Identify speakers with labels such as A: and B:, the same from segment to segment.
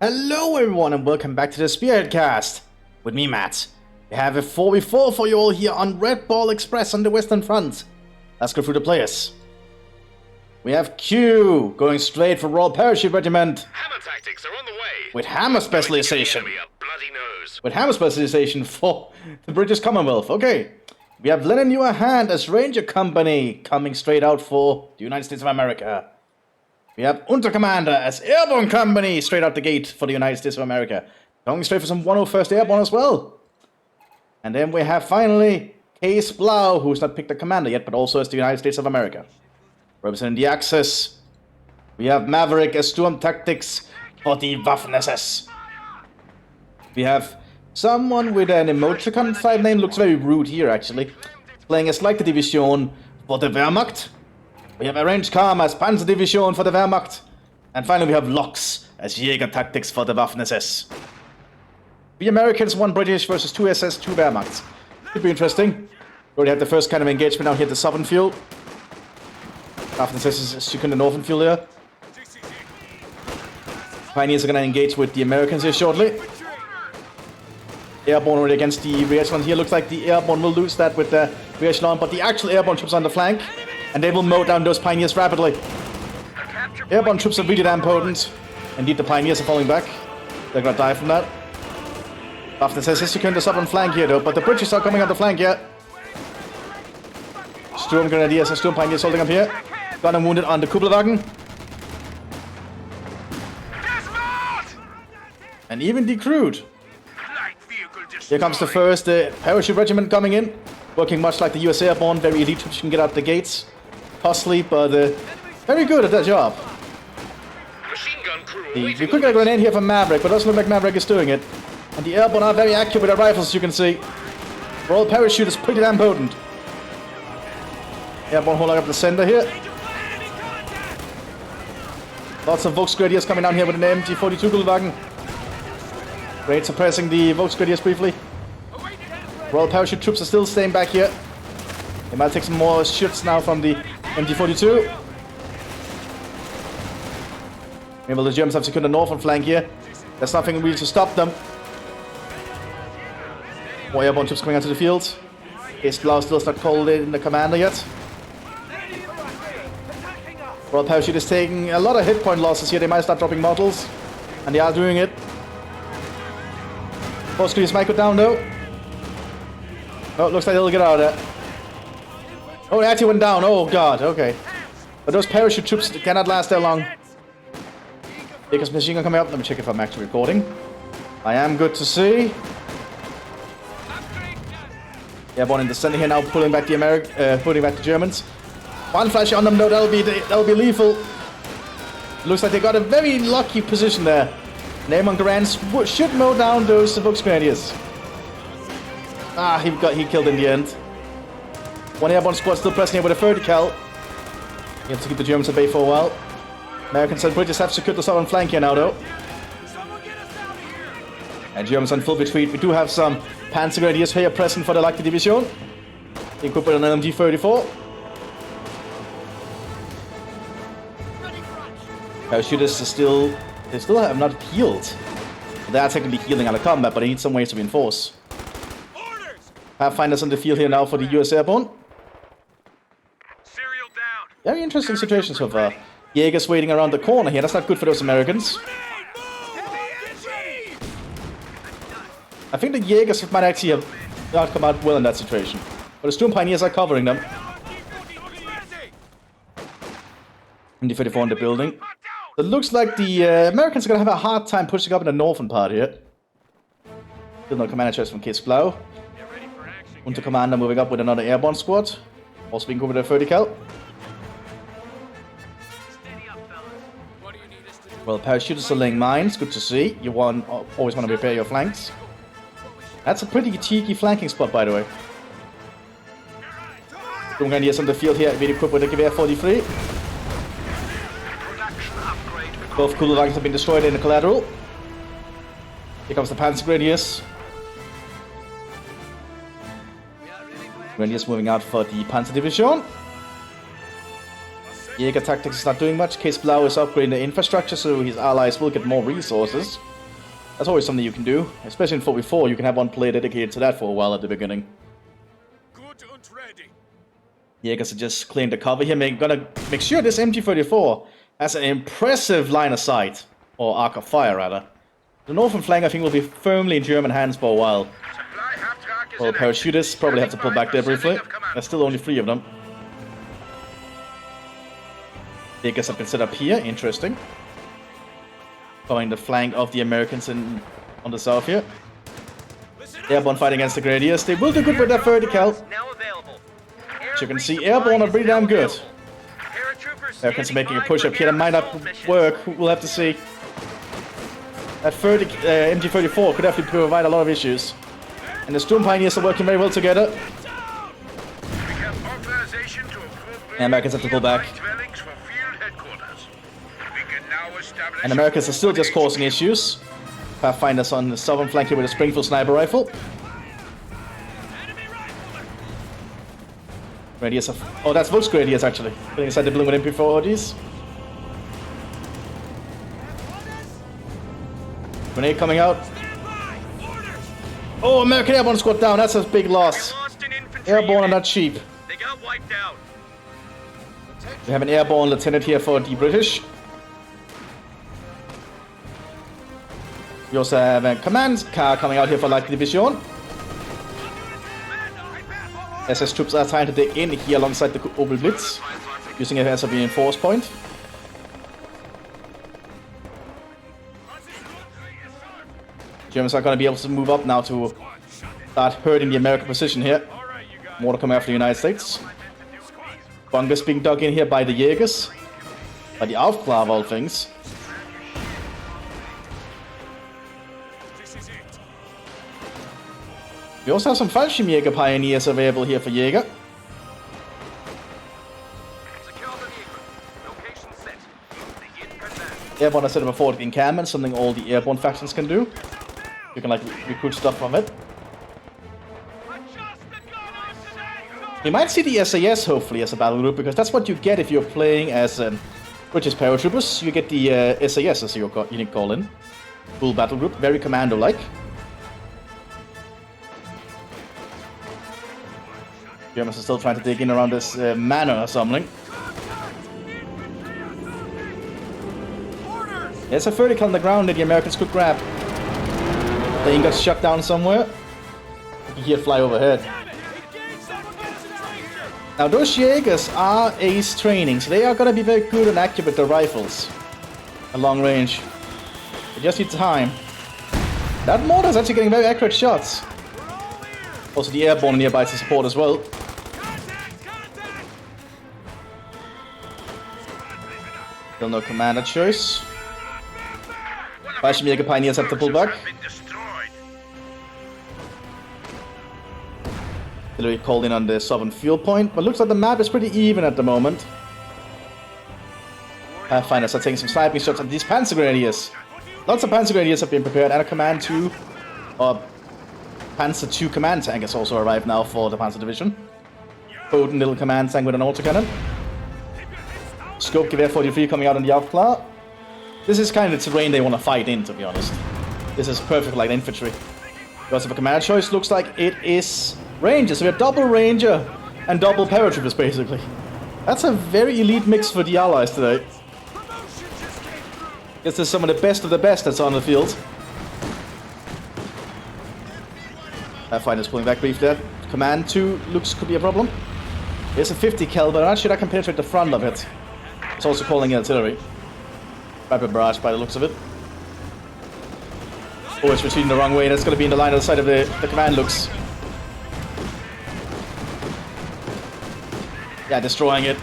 A: Hello everyone and welcome back to the Spearhead cast with me, Matt. We have a 4v4 for you all here on Red Ball Express on the Western Front. Let's go through the players. We have Q going straight for Royal Parachute Regiment.
B: Hammer tactics are on the way.
A: With hammer specialization. With hammer specialization for the British Commonwealth. Okay. We have Lennon Newer Hand as Ranger Company coming straight out for the United States of America. We have Untercommander as Airborne Company straight out the gate for the United States of America. Going straight for some 101st Airborne as well. And then we have finally Case Blau, who's not picked a commander yet, but also as the United States of America. Representing the Axis, we have Maverick as Storm Tactics for the Waffen-SS. We have someone with an emoticon type name, looks very rude here actually, playing as Leichter Division for the Wehrmacht. We have Arranged Calm as Panzer Division for the Wehrmacht. And finally we have Locks as Jäger Tactics for the Waffen-SS. 3 Americans, 1 British versus 2 SS, 2 Wehrmachts. Could be interesting. We already had the first kind of engagement out here at the southern field. Waffen-SS is securing the northern field here. Pioneers are going to engage with the Americans here shortly. Airborne already against the rear echelon here. Looks like the Airborne will lose that with the rear echelon, but the actual Airborne troops on the flank. And they will mow down those Pioneers rapidly. Airborne troops are really damn potent. Indeed, the Pioneers are falling back. They're gonna die from that. Waffen-SS is securing the southern flank here though, but the British are coming on the flank here. Sturm Grenadiers and Sturm Pioneers holding up here. Got him wounded on the Kuppelwagen. And even decrewed. Here comes the first parachute regiment coming in. Working much like the US Airborne, very elite troops can get out the gates. Costly, but very good at that job. We could get a grenade here from Maverick, but it doesn't look like Maverick is doing it. And the Airborne are very accurate with their rifles, as you can see. Royal Parachute is pretty damn potent. Airborne holding up the center here. Lots of Volksgrenadiers coming down here with an MG42 Kugelwagen. Great suppressing the Volksgrenadiers briefly. Royal Parachute troops are still staying back here. They might take some more shots now from the MG42. Maybe the Germans have secured the northern flank here. There's nothing really to stop them. More airborne troops coming onto the field. Case Blau still not called in the commander yet. Royal Parachute is taking a lot of hit point losses here. They might start dropping models. And they are doing it. Volksgrenadiers might go down though. Oh, looks like they'll get out of there. Oh, they actually went down. Oh, God. Okay. But those parachute troops cannot last that long. Because machine gun coming up. Let me check if I'm actually recording. I am good to see. Airborne in the center here now, pulling back the Germans. One flash on them though. That'll be lethal. Looks like they got a very lucky position there. Neyman Garand should mow down those Volksgrenadiers. Ah, he killed in the end. One airborne squad still pressing here with a 30 cal. You have to keep the Germans at bay for a while. Americans and British have secured the southern flank here now though. And Germans on full retreat. We do have some Panzer Grenadiers here present for the Leichter Division. Equipped with an LMG-34. Parachutists they still have not healed. They are technically healing out of combat, but they need some ways to reinforce. Pathfinders on the field here now for the US Airborne. Very interesting situation so far. Jägers waiting around the corner here. That's not good for those Americans. I think the Jägers might actually have not come out well in that situation. But the Sturm Pioneers are covering them. MD-34 in the building. It looks like the Americans are going to have a hard time pushing up in the northern part here. Still no commander choice from Case Blau. Untercommander moving up with another airborne squad. Also being covered with a 30 cal. Well, parachutists are laying mines. Good to see. You always want to repair your flanks. That's a pretty cheeky flanking spot, by the way. Grenadiers on the field here, really equipped with a Gewehr 43. Both Kugelwagens have been destroyed in the collateral. Here comes the Panzer Grenadiers. Grenadiers moving out for the Panzer Division. Jäger Tactics is not doing much. Case Blau is upgrading the infrastructure, so his allies will get more resources. That's always something you can do, especially in 4v4. You can have one player dedicated to that for a while at the beginning.
B: Good and ready.
A: Jaegers are just clearing the cover here. Gonna make sure this MG34 has an impressive line of sight, or arc of fire rather. The northern flank I think will be firmly in German hands for a while. Well, parachutists probably have to pull back there briefly. There's still only 3 of them. Jaegers have been set up here, interesting. Following the flank of the Americans on the south here. Airborne fighting against the Grenadiers. They will do good with that 30 cal. As you can see, Airborne are pretty damn good. Americans are making a push up here. That might not work. We'll have to see. That MG34 could definitely provide a lot of issues. And the Storm Pioneers are working very well together. And Americans have to pull back. And Americans are still just causing issues. Pathfinders on the southern flank here with a Springfield sniper rifle. Grenadiers are... Oh, that's Volks Grenadiers actually. Putting inside the balloon with MP4 ODs. Grenade coming out. Oh, American Airborne squad down. That's a big loss. Airborne are not cheap.
B: They got wiped out.
A: We have an airborne lieutenant here for the British. We also have a command car coming out here for Light Division. SS troops are trying to dig in here alongside the Opel Blitz, using it as a reinforced point. Germans are going to be able to move up now to start hurting the American position here. More to come after the United States. Bunkers being dug in here by the Jaegers. By the Aufklar of all things. We also have some Fallschirmjäger Pioneers available here for Jaeger. Airborne are set up a forward encampment, something all the airborne factions can do. You can like recruit stuff from it. We might see the SAS hopefully as a battle group, because that's what you get if you're playing as British paratroopers. You get the SAS as your unique call-in. Full battle group, very commando-like. Germans are still trying to dig in around this manor or something. There's a vertical on the ground that the Americans could grab. Plane got shut down somewhere. You can hear it fly overhead. Now those Jaegers are ace training, so they are going to be very good and accurate with their rifles. At long range. They just need time. That mortar is actually getting very accurate shots. Also the airborne nearby to support as well. Still no commander choice. Fallschirmjäger Pioneers have to pull back. Artillery called in on the southern field point, but looks like the map is pretty even at the moment. Pathfinders are taking some sniping shots at these Panzer Grenadiers. Lots of Panzer Grenadiers have been prepared, and a Command 2, or Panzer 2 command tank has also arrived now for the Panzer Division. Potent little command tank with an autocannon. Scope Gewehr 43 coming out on the Aufklar. This is kind of the terrain they want to fight in, to be honest. This is perfect like infantry. Because of a command choice, looks like it is Rangers. So we have double Ranger and double paratroopers, basically. That's a very elite mix for the Allies today. Guess there's some of the best that's on the field. Pathfinder's pulling back briefly there. Command 2 looks could be a problem. There's a 50 cal, but I'm not sure I can penetrate the front of it. It's also calling in artillery. Rapid barrage by the looks of it. Oh, it's retreating the wrong way. That's going to be in the line of the side of the command looks. Yeah, destroying it.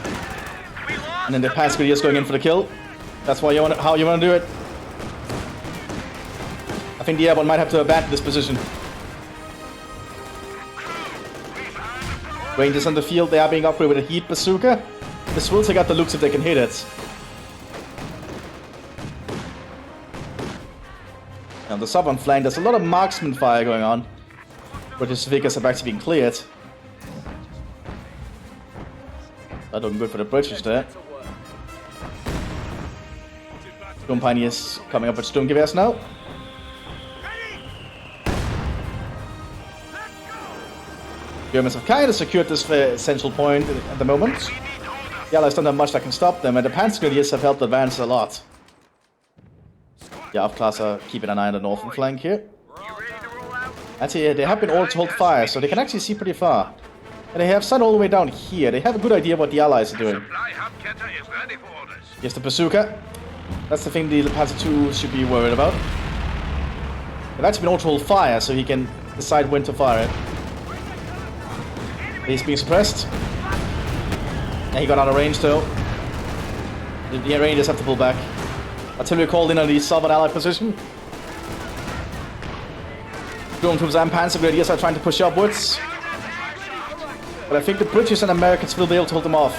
A: And then the Panzer Grenadiers going in for the kill. That's why how you want to do it. I think the airborne might have to abandon this position. Rangers on the field, they are being upgraded with a heat bazooka. This will take out the looks if they can hit it. On the southern flank, there's a lot of marksman fire going on. British figures have actually been cleared. Not looking good for the British there. Storm Pioneers coming up with Sturmgewehrs now. Germans have kind of secured this central point at the moment. The Allies don't have much that can stop them, and the Panzergrenadiers have helped advance a lot. The Aufklass are keeping an eye on the northern flank here. Actually, they have been ordered to hold fire, so they can actually see pretty far. And they have sun all the way down here. They have a good idea what the Allies are doing. Here's the bazooka. That's the thing the Panzer II should be worried about. They've actually been ordered to hold fire, so he can decide when to fire it. He's being suppressed. And he got out of range though. The Rangers have to pull back. Artillery called in on the southern Allied position. Stormtroopers and Panzergrenadiers are trying to push upwards. But I think the British and Americans will be able to hold them off.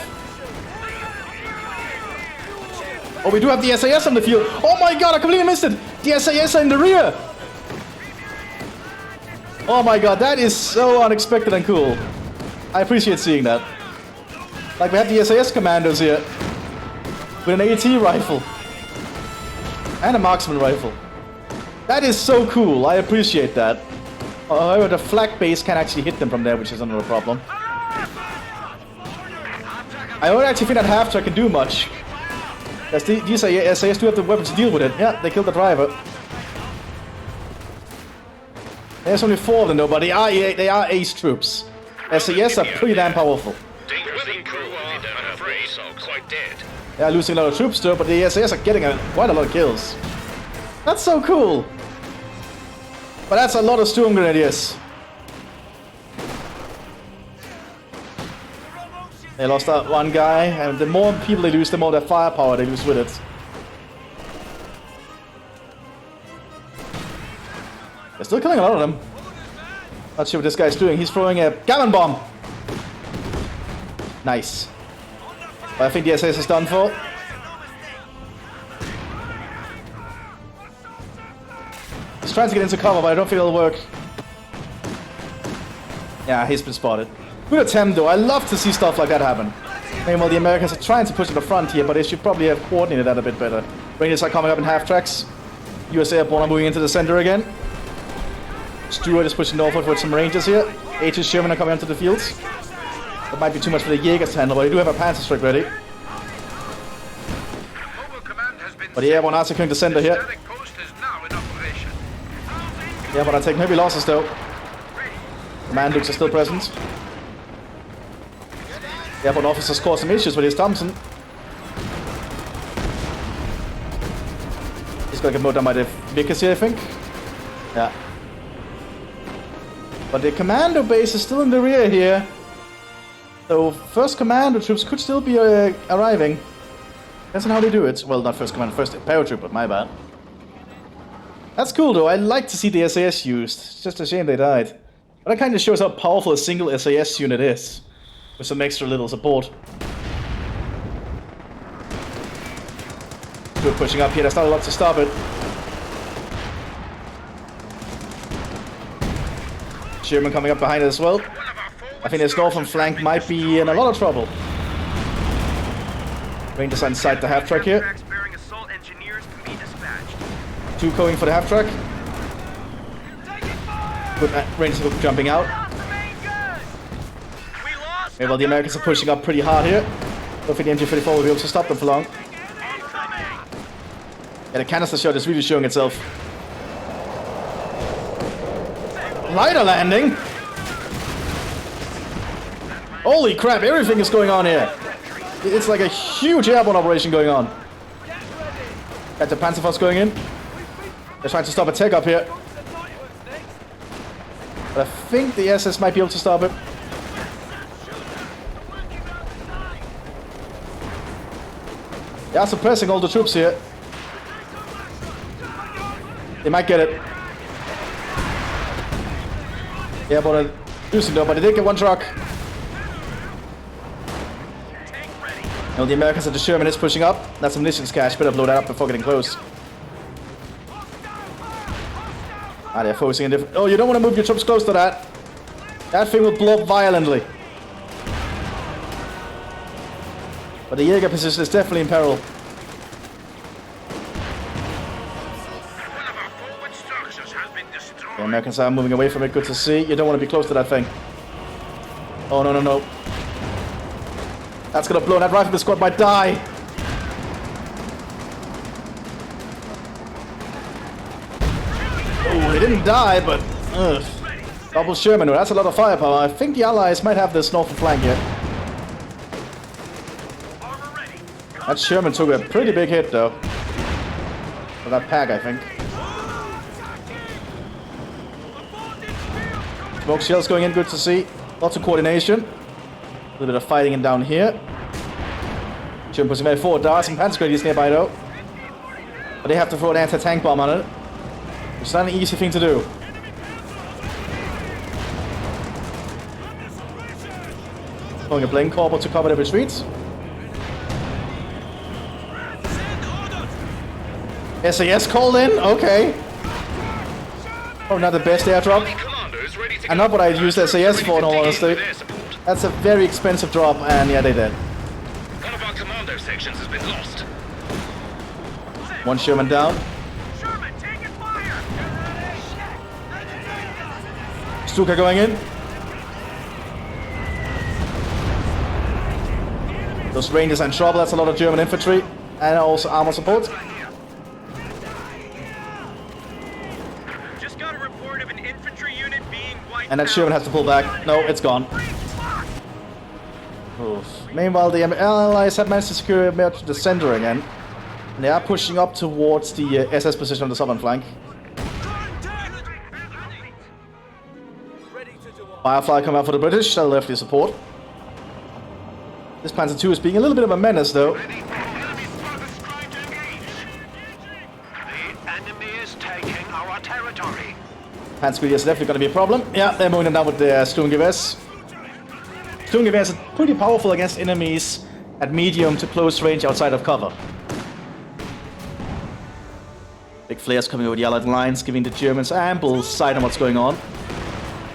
A: Oh, we do have the SAS on the field. Oh my god, I completely missed it. The SAS are in the rear. Oh my god, that is so unexpected and cool. I appreciate seeing that. Like, we have the SAS commandos here. With an AT rifle. And a marksman rifle. That is so cool, I appreciate that. However, the flak base can actually hit them from there, which is another problem. I don't actually think that half-track can do much. Because these SAS do have the weapons to deal with it. Yeah, they killed the driver. There's only 4 of them though, but they are ace troops. SAS are pretty damn powerful. They are losing a lot of troops though, but the SAS are getting quite a lot of kills. That's so cool! But that's a lot of Sturm Grenadiers. They lost that one guy, and the more people they lose, the more their firepower they lose with it. They're still killing a lot of them. Not sure what this guy's doing. He's throwing a cannon bomb. Nice. But I think the SAS is done for. He's trying to get into cover, but I don't think it'll work. Yeah, he's been spotted. Good attempt, though. I love to see stuff like that happen. Meanwhile, the Americans are trying to push to the front here, but they should probably have coordinated that a bit better. Rangers are coming up in half tracks. US Airborne are moving into the center again. Stuart is pushing northward with some Rangers here. HS Sherman are coming onto the fields. That might be too much for the Jaegers to handle, but they do have a Panzer strike ready. But the Airborne are securing the center here. Yeah, but I'm taking heavy losses though. Command Dukes are still present. The Airborne officers caused some issues with his Thompson. He's gonna get mowed down by the Vickers here, I think. Yeah. But the commando base is still in the rear here. So first commando troops could still be arriving. That's not how they do it. Well, not first commando, first paratrooper, my bad. That's cool though, I like to see the SAS used. It's just a shame they died. But that kind of shows how powerful a single SAS unit is. With some extra little support. We're pushing up here, there's not a lot to stop it. Sherman coming up behind it as well. I think this northern flank might be in a lot of trouble. Rangers inside the half track here. 2 going for the half track. Good Rangers jumping out. Okay, well, the Americans are pushing up pretty hard here. Don't think the MG-34 will be able to stop them for long. Yeah, the canister shot is really showing itself. Lighter landing! Holy crap, everything is going on here. It's like a huge airborne operation going on. Got the Panzerfaust going in. They're trying to stop a tech up here. But I think the SS might be able to stop it. They are suppressing all the troops here. They might get it. Yeah, but losing though, but they did get one truck. Now the Americans at the Sherman is pushing up. That's some munitions cache. Better blow that up before getting close. Ah, they're focusing on different. Oh, you don't want to move your troops close to that. That thing will blow up violently. But the Jaeger position is definitely in peril. The Americans are moving away from it. Good to see. You don't want to be close to that thing. Oh, no, no, no. That's gonna blow. That rifle squad might die. Oh, he didn't die, but... Ugh. Double Sherman. That's a lot of firepower. I think the Allies might have this northern flank here. That Sherman took a pretty big hit, though. For that pack, I think. Smoke shells going in, good to see. Lots of coordination. A little bit of fighting in down here. Sherman pushing very forward. There are some Panzer Grenadiers nearby, though. But they have to throw an anti-tank bomb on it. It's not an easy thing to do. Throwing a Blink Corporal to cover the retreats. SAS called in, okay. Probably not the best airdrop. And not what I'd use SAS for, in all honesty. That's a very expensive drop, and yeah, they did.
B: One of our commando sections has been lost.
A: One Sherman down.
B: Sherman, taking fire!
A: Stuka going in. Those Rangers are in trouble, that's a lot of German infantry. And also armor support. And that Sherman has to pull back. No, it's gone. Oof. Meanwhile, the Allies have managed to secure the center again. And they are pushing up towards the SS position on the southern flank. Firefly come out for the British. That'll definitely support. This Panzer II is being a little bit of a menace, though.
B: The enemy is taking our territory.
A: Panzer is definitely going to be a problem. Yeah, they're moving them down with their Sturmgewehrs. Sturmgewehrs are pretty powerful against enemies at medium to close range outside of cover. Big flares coming over the Allied lines, giving the Germans ample sight on what's going on.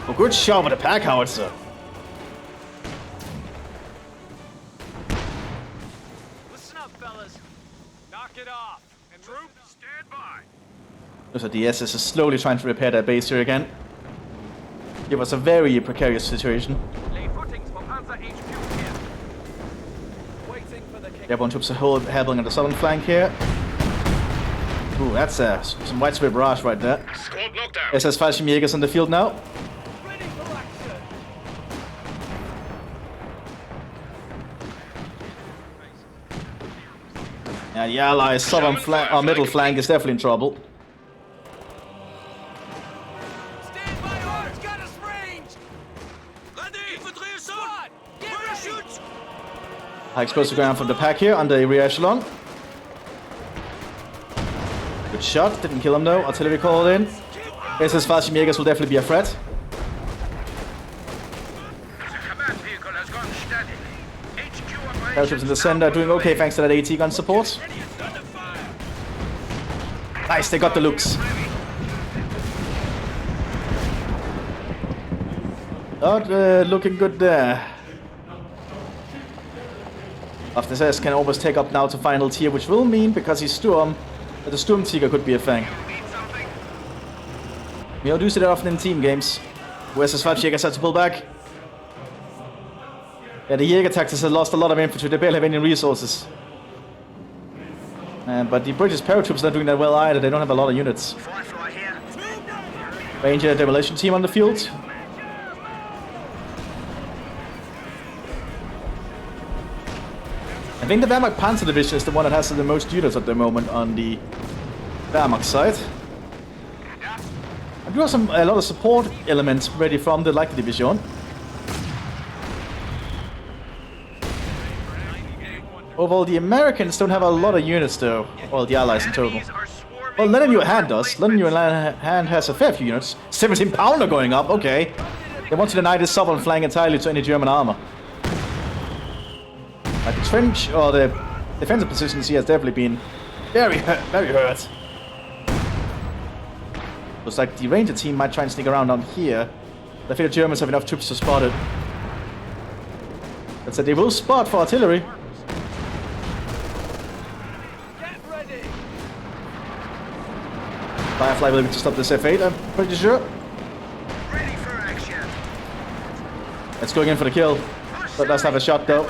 A: Oh, good shot with the pack howitzer.
B: Listen up, fellas. Knock it off. And troops, stand by.
A: Looks like the SS is slowly trying to repair their base here again. It was a very precarious situation.
B: Lay footings for Panzer HQ here. Waiting for the
A: The airborne troops are holding on the southern flank here. Ooh, that's some widespread barrage right there.
B: Squad knocked out.
A: SS Fallschirmjägers on the field now.
B: Ready for action.
A: Yeah, the Allies' southern flank, or middle flank is definitely in trouble.
B: Stand by arms, got us range. Ready. Infantry assault. Get ready.
A: High explosive ground from the pack here under the rear echelon. Good shot, didn't kill him though. Artillery called in. SS Fallschirmjägers will definitely be a threat.
B: The command vehicle has gone static. HQ operations.
A: Battleships in the center doing okay thanks to that AT gun support. Nice, they got the looks. Not looking good there. Mthis can almost take up now to final tier, which will mean, because he's Sturm, that the Sturmtiger could be a thing. We don't do see that often in team games. Where's his 5 Jägers had to pull back? Yeah, the Jäger tactics have lost a lot of infantry, they barely have any resources. But the British paratroops are not doing that well either, they don't have a lot of units. Ranger demolition team on the field. I think the Wehrmacht Panzer Division is the one that has the most units at the moment on the Wehrmacht side. I do have a lot of support elements ready from the Light Division. Overall, the Americans don't have a lot of units though, or the Allies in total. Well, Lenin New Hand does. Lenin New Hand has a fair few units. 17 pounder going up, okay. They want to deny the southern flank entirely to any German armor. Like the trench, or the defensive positions here has definitely been very hurt. Looks like the Ranger team might try and sneak around down here. But I feel the Germans have enough troops to spot it. That said, they will spot for artillery.
B: Get ready.
A: Firefly will be able to stop this F8, I'm pretty sure.
B: Ready for action.
A: It's going in for the kill. But let's have a shot though.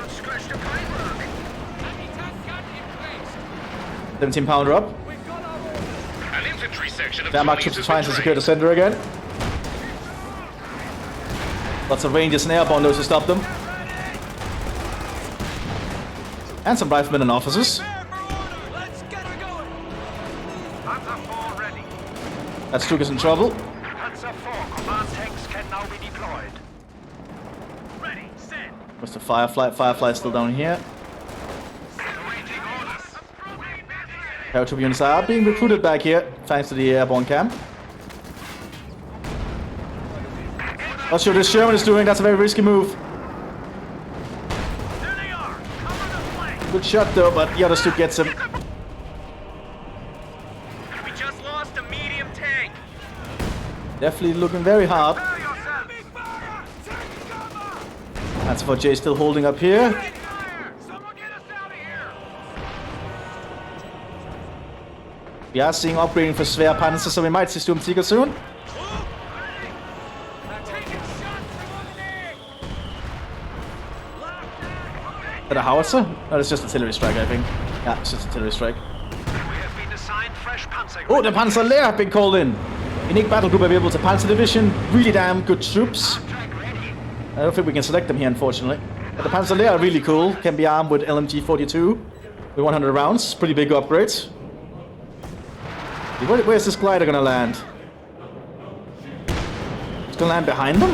A: 17 pounder up. Wehrmacht troops are trying to secure the center again. Lots of Rangers and airborne those to stop them. And some riflemen and officers. That's Stukas in trouble. Where's the Firefly? Firefly's still down here. Paratroop units are being recruited back here, thanks to the airborne camp. Not sure what this Sherman is doing, that's a very risky move. Good shot though, but the other Stuk gets him.
B: We just lost a medium tank.
A: Definitely looking very hard. That's for Jay still holding up here. We are seeing upgrading for Schwerpanzer, so we might see Sturmtiger soon. Is that a howitzer? No, it's just artillery strike, I think. Yeah, it's just artillery strike. Oh, the Panzerlehr have been called in. Unique battle group available to Panzer Division. Really damn good troops. I don't think we can select them here, unfortunately. But the Panzerlehr are really cool. Can be armed with LMG 42 with 100 rounds. Pretty big upgrades. Where's this glider gonna land? It's gonna land behind them?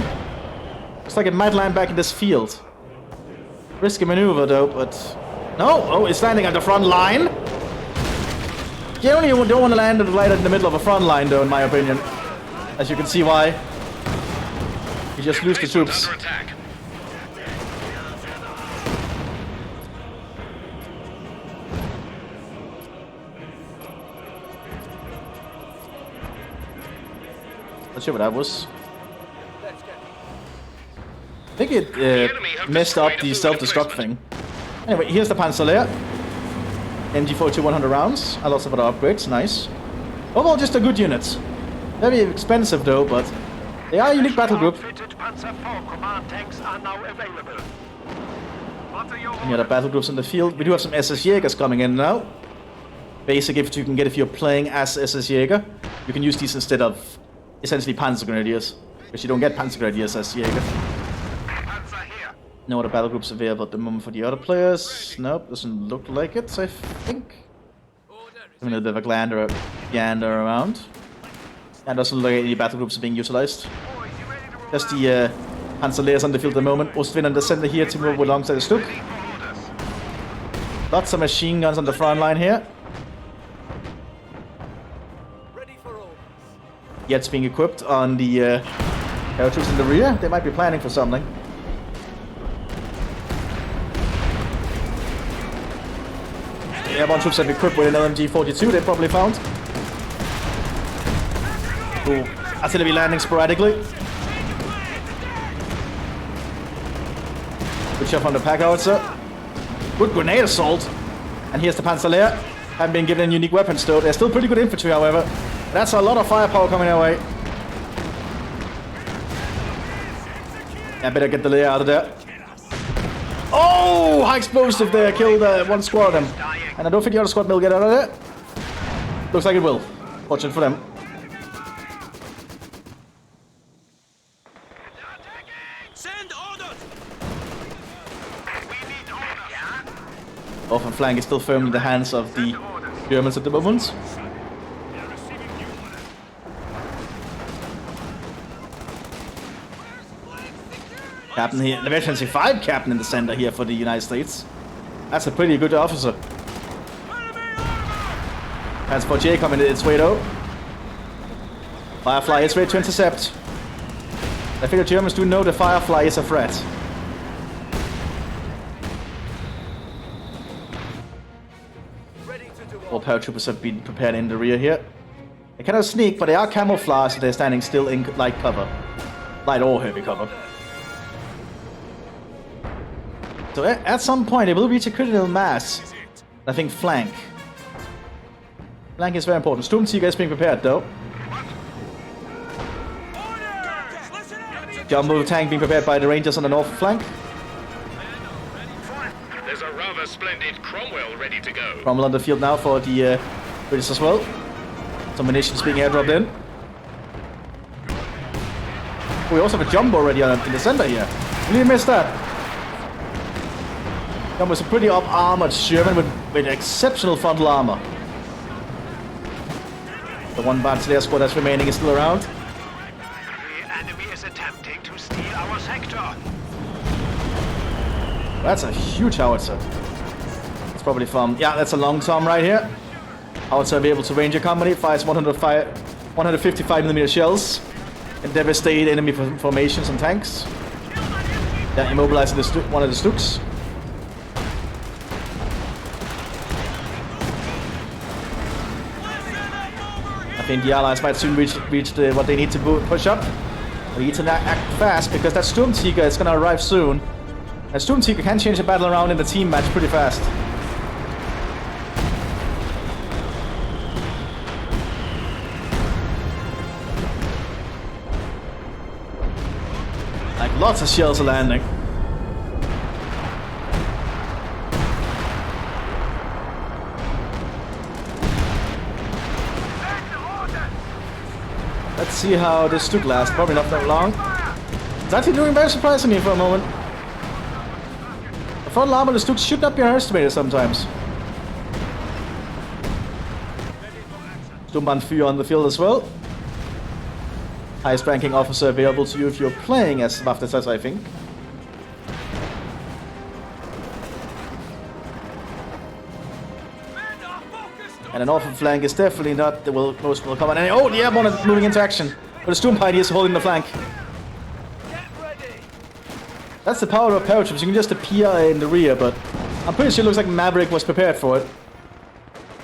A: Looks like it might land back in this field. Risky maneuver though, but... No! Oh, it's landing at the front line! You only don't want to land a glider in the middle of a front line though, in my opinion. As you can see why. You just lose the troops. Not sure what that was. I think it messed up the self-destruct thing. Anyway, here's the Panzerlehr. MG42 100 rounds. A lot of other upgrades, nice. Overall, just a good unit. Very expensive though, but they are a unique battle group. Any other battle groups in the field? We do have some SS Jägers coming in now. Basic if you can get if you're playing as SS Jäger. You can use these instead of essentially Panzer Grenadiers, because you don't get Panzer Grenadiers as Jäger. No other battle groups available at the moment for the other players. Nope, doesn't look like it, I think. A little bit of a gander around. And doesn't look like any battle groups are being utilized. Just the Panzerlehrs on the field at the moment. Ostwind in the center here to move alongside the Stuk. Lots of machine guns on the front line here. Jets being equipped on the paratroops in the rear. They might be planning for something. The airborne troops have equipped with an LMG 42 they probably found. Ooh, artillery landing sporadically. Good shot from the pack howitzer. Good grenade assault. And here's the Panzerlehr. Haven't been given unique weapons though. They're still pretty good infantry, however. That's a lot of firepower coming our way. I better get the Lehr out of there. Oh! High explosive there. Killed one squad of them. And I don't think the other squad will get out of there. Looks like it will. Fortunate for them.
B: Send orders.
A: Off and flank is still firmly in the hands of the Germans at the moment. Captain here, the Veteran 5 captain in the center here for the United States. That's a pretty good officer. Transport J coming its way though. Firefly is ready to intercept. I think the Germans do know the Firefly is a threat. All paratroopers have been prepared in the rear here. They cannot sneak, but they are camouflaged, so they're standing still in light cover. Light or heavy cover. So at some point it will reach a critical mass. I think flank. Flank is very important. Sturmtiger is being prepared though. Jumbo tank being prepared by the Rangers on the north flank.
C: There's a rather splendid Cromwell ready to go.
A: Cromwell on the field now for the British as well. Some munitions being airdropped in. We also have a Jumbo already in the center here. Really missed that. Jumbo's a pretty up-armored Sherman with exceptional frontal armor. The one Battalion squad that's remaining is still around.
D: The enemy is attempting to steal our sector.
A: That's a huge howitzer. It's probably from... Yeah, that's a long Tom right here. Howitzer will be able to range a company. Fires 155mm shells. And devastate enemy formations and tanks. Yeah, immobilizing one of the Stooks. I think the Allies might soon reach what they need to push up. They need to act fast because that Sturmtiger is going to arrive soon. And Sturmtiger can change the battle around in the team match pretty fast. Like lots of shells are landing. Let's see how this Stook lasts. Probably not that long. It's actually doing very surprisingly for a moment. The frontal armor of the Stook should not be underestimated sometimes. Sturmbannführer on the field as well. Highest ranking officer available to you if you're playing as Mthis, I think. And an northern flank is definitely not the most will come on. Oh, the airborne is moving into action. But the Storm Pioneers holding the flank. That's the power of paratroops. You can just appear in the rear, but I'm pretty sure it looks like Maverick was prepared for it.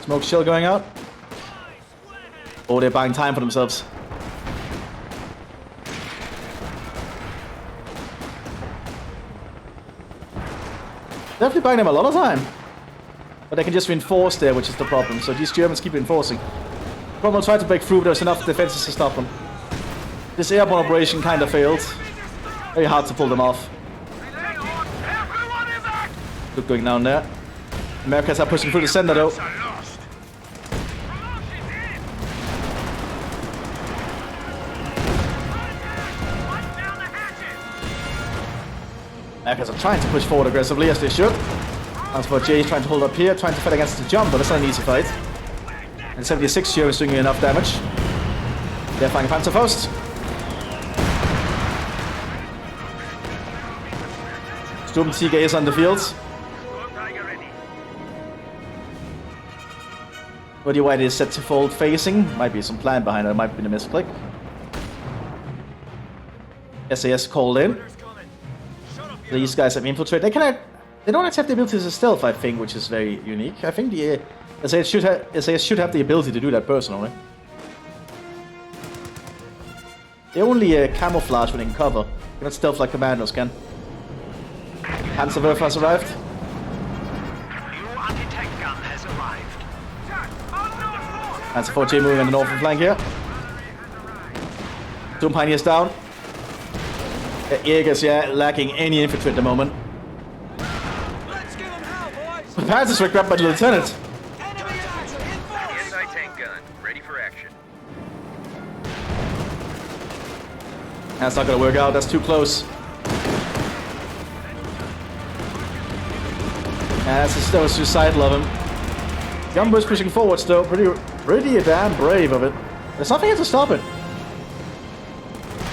A: Smoke shell going out. Oh, they're buying time for themselves. Definitely buying them a lot of time. But they can just reinforce there, which is the problem. So these Germans keep reinforcing. Cromwell tried to break through, but there's enough defenses to stop them. This airborne operation kind of failed. Very hard to pull them off. Good going down there. Americans are pushing through the center though. Americans are trying to push forward aggressively, as they should. As for Jay trying to hold up here, trying to fight against the jump, but that's not an easy fight. And 76 Germans doing enough damage. They're fighting Panzerfaust. Sturmtiger is on the field. Body White is set to fold facing. Might be some plan behind it, might be a misclick. SAS called in. These guys have infiltrated. They don't accept the ability to stealth, I think, which is very unique. I think the SAS should have the ability to do that personally. They only camouflage when they can cover. They cannot stealth like commandos can. Panzerwerfer has arrived.
D: New anti-tank gun has arrived.
A: Panzer 4J moving on the northern flank here. Storm Pioneers down. Jägers, yeah, lacking any infantry at the moment.
B: Let's give them hell, boys!
A: Panzers were grabbed by the lieutenant.
B: Enemy action in force!
C: Anti-tank gun, ready for action.
A: That's not gonna work out, that's too close. That's so suicidal of him. Jumbo's pushing forward still, pretty damn brave of it. There's nothing here to stop it.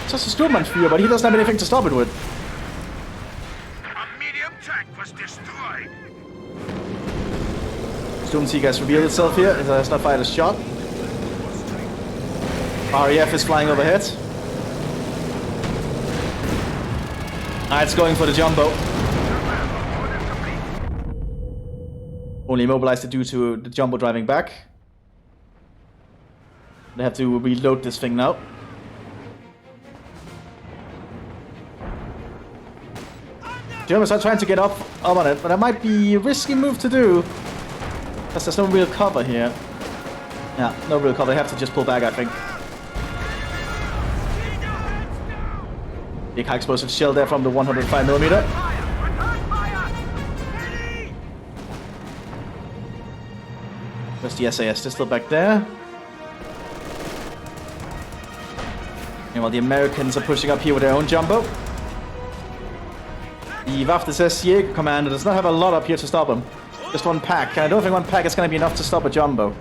A: It's just a Sturmbannführer, but he doesn't have anything to stop it with.
D: A medium tank was destroyed.
A: Sturmtiger has revealed itself here. It has not fired a shot. RAF is flying overhead. It's going for the Jumbo. Only immobilized due to the Jumbo driving back. They have to reload this thing now. Germans are trying to get up on it, but that might be a risky move to do. Because there's no real cover here. Yeah, no real cover. They have to just pull back, I think. Big high explosive shell there from the 105mm. Where's the SAS? They're still back there. Meanwhile, the Americans are pushing up here with their own jumbo. The Mthis Jaeger commander does not have a lot up here to stop him. Just one pack. I don't think one pack is going to be enough to stop a jumbo.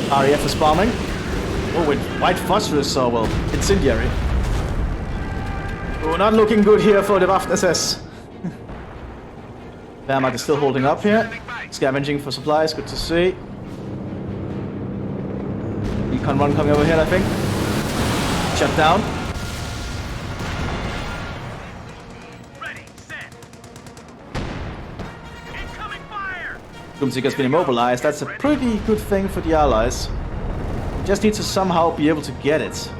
A: RAF is bombing. Oh, with white phosphorus, so well. Incendiary. Oh, not looking good here for the Mthis. Wehrmacht is still holding up here. Scavenging for supplies, good to see. Recon one coming over here, I think. Shut down.
D: Ready, set. Incoming fire.
A: Sturmseeker's been immobilized. That's a pretty good thing for the Allies. We just need to somehow be able to get it.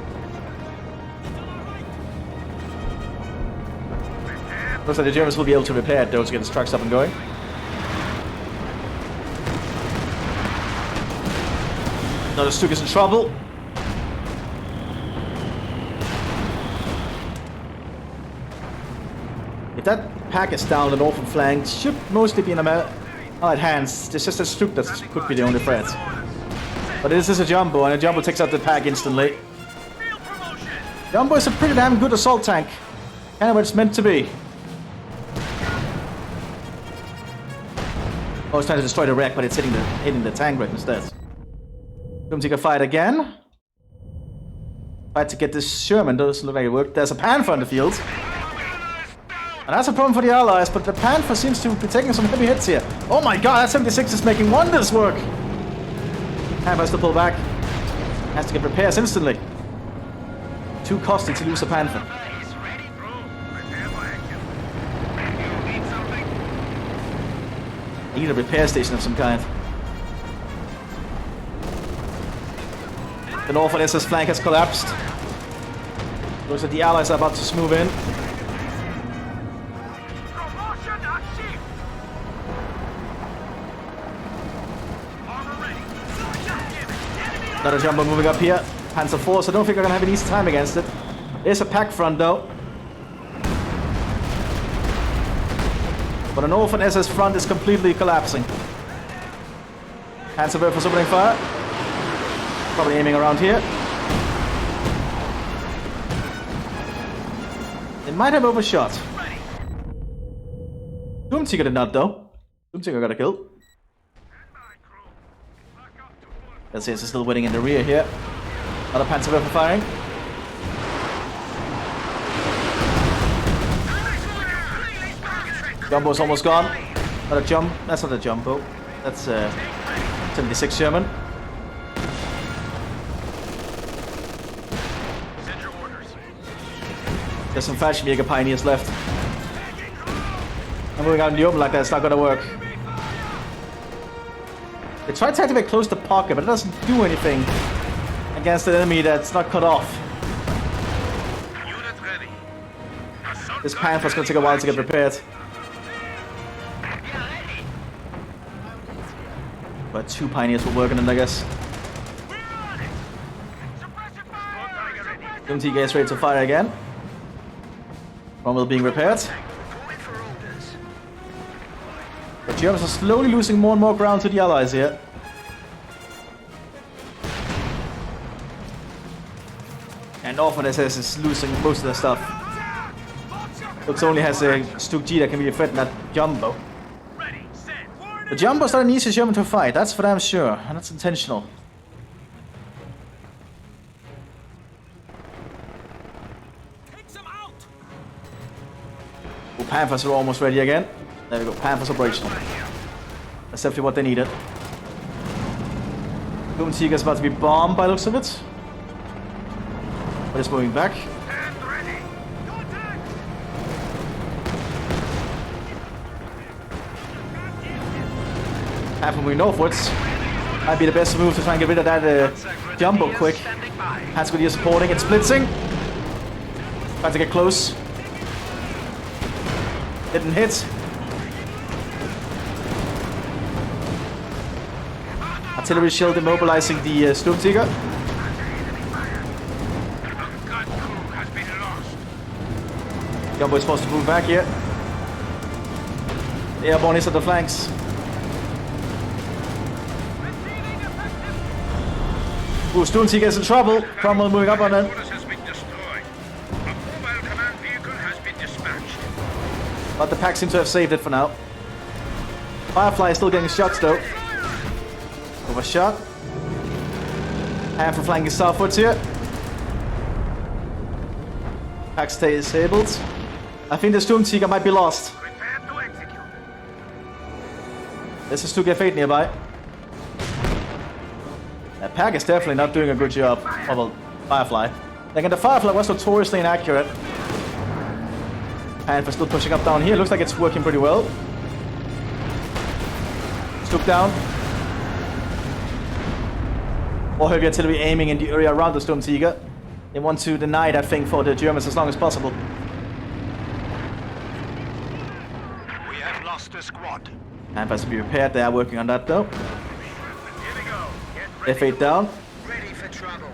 A: Looks like the Germans will be able to repair it though to get the trucks up and going. Another Stuk is in trouble. If that pack is down the northern flank, should mostly be in Allied hands. It's just a Stuk that could be the only threat. But this is a Jumbo, and a Jumbo takes out the pack instantly. Jumbo is a pretty damn good assault tank. Kind of what it's meant to be. Oh, it's trying to destroy the wreck, but it's hitting the tank wreck instead. Sturmseeker fight again. Fight to get this Sherman, doesn't look like it worked. There's a Panther in the field. And that's a problem for the Allies, but the Panther seems to be taking some heavy hits here. Oh my god, that 76 is making wonders work! Panther has to pull back. Has to get repairs instantly. Too costly to lose a Panther. Need a repair station of some kind. The northern SS flank has collapsed. Looks like the Allies are about to move in. Another Jumbo moving up here. Panzer IV, so I don't think we're gonna have an easy time against it. There's a pack front though. But the northern SS front is completely collapsing. Panzerwerfer's opening fire. Probably aiming around here. They might have overshot. Sturmseeker did not though. Sturmseeker got a kill. Let's see, it's still winning in the rear here. Another Panzerwerfer firing. Jumbo's almost gone. Not a jump. That's not a Jumbo. That's 76 Sherman. There's some Fallschirmjäger pioneers left. I'm moving out in the open like that. It's not gonna work. They tried to activate close the pocket, but it doesn't do anything against an enemy that's not cut off. This Panther's gonna take a while to get repaired. But two pioneers were working on it, I guess. Sturmseeker is ready to fire again. Cromwell being repaired. The Germans are slowly losing more and more ground to the Allies here. And often SS is losing most of their stuff. Looks only has a Stuk G that can be a threat in that Jumbo. The Jumbo's not an easy German to fight, that's for damn sure, and that's intentional. Oh, Panthers are almost ready again. There we go, Panthers operational. That's definitely what they needed. Sturmseeker is about to be bombed by the looks of it. But it's moving back. Panther moving northwards. Might be the best move to try and get rid of that Jumbo quick. Hansgrenadier supporting, it's blitzing. Trying to get close. Didn't hit. Artillery shield immobilizing the Sturmseeker. Jumbo is supposed to move back here. Airborne is at the flanks. Ooh, Stoonseeker gets in trouble. Cromwell moving up on it.
C: Has been destroyed. A mobile command vehicle has been dispatched.
A: But the pack seem to have saved it for now. Firefly is still getting shots though. Overshot. Half a flanking southwards here. Pack stay disabled. I think the Stoonseeker might be lost.
D: Prepare to execute.
A: There's a Stuka Fate nearby. That pack is definitely not doing a good job. Oh well, Firefly. Again, the Firefly was notoriously inaccurate. Panther still pushing up down here. Looks like it's working pretty well. Stook down. Or heavy artillery aiming in the area around the Stoonseeker. They want to deny that thing for the Germans as long as possible.
D: We have lost a squad.
A: Panther has to be repaired. They are working on that though.
D: Here we go. Get
A: F8 down.
C: Ready for trouble.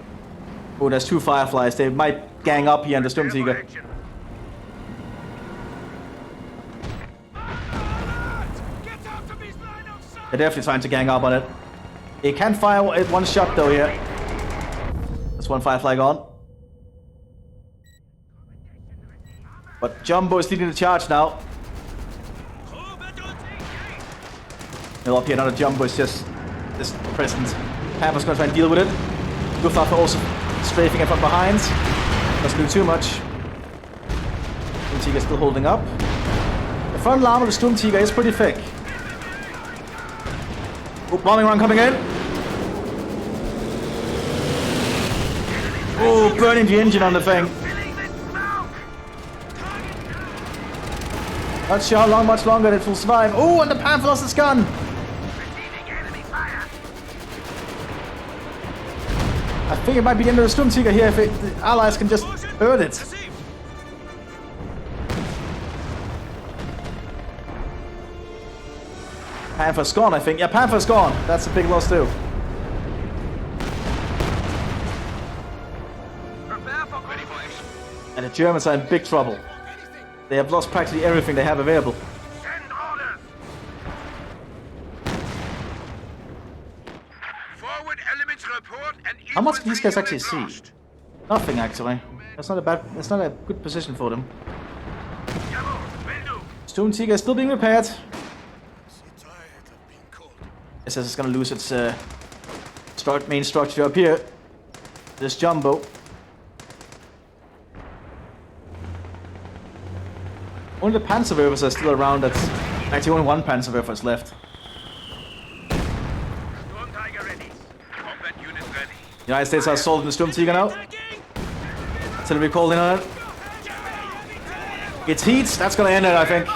A: Oh, there's two Fireflies. They might gang up here on the Stoonseeker.
D: action.
B: Get out of his line of sight!
A: They're definitely trying to gang up on it. They can fire one shot though here. There's one Firefly gone. But Jumbo is leading the charge now. Middle up here, another Jumbo is just present. Panther's gonna try and deal with it. Luftwaffe also strafing it from behind. Doesn't do too much. Stoonseeker still holding up. The front line of the Stoonseeker is pretty thick. Oh, bombing run coming in. Oh, burning the engine on the thing. Not sure how long, much longer it will survive. Oh, and the Panther lost his gun. I think it might be the end of the Stoonseeker here if the Allies can just hurt it. Panther's gone, I think. Yeah, Panther's gone. That's a big loss too. And the Germans are in big trouble. They have lost practically everything they have available.
D: Send orders.
C: Forward elements report and
A: How much can these guys actually see? Nothing actually. That's not a good position for them. Stoonseeker is still being repaired. SS is gonna lose its main structure up here. This Jumbo. Only the Panzerwerfers are still around. That's actually only one Panzerwerfer is left.
D: Storm Tiger ready.
C: Combat unit ready.
A: United States are assaulting the Stoonseeker now. Artillery called in on it. It's heat. That's gonna end it, I think.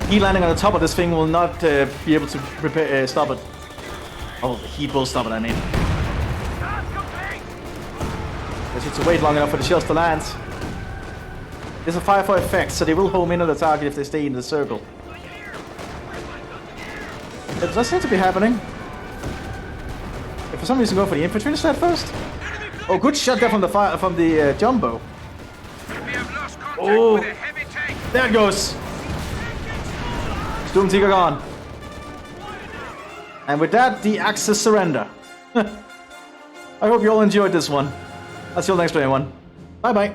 A: Heat landing on the top of this thing will not be able to stop it. Oh, the heat will stop it, I mean. Just need to wait long enough for the shells to land. There's a fire for effect, so they will home in on the target if they stay in the circle. It does seem to be happening. If for some reason go for the infantry instead first. Oh, good shot there from the Jumbo.
C: We have lost contact
A: Oh,
C: with a heavy tank.
A: there it goes. Stoonseeker gone. And with that, the Axis surrender. I hope you all enjoyed this one. I'll see you all next time, everyone. Bye bye.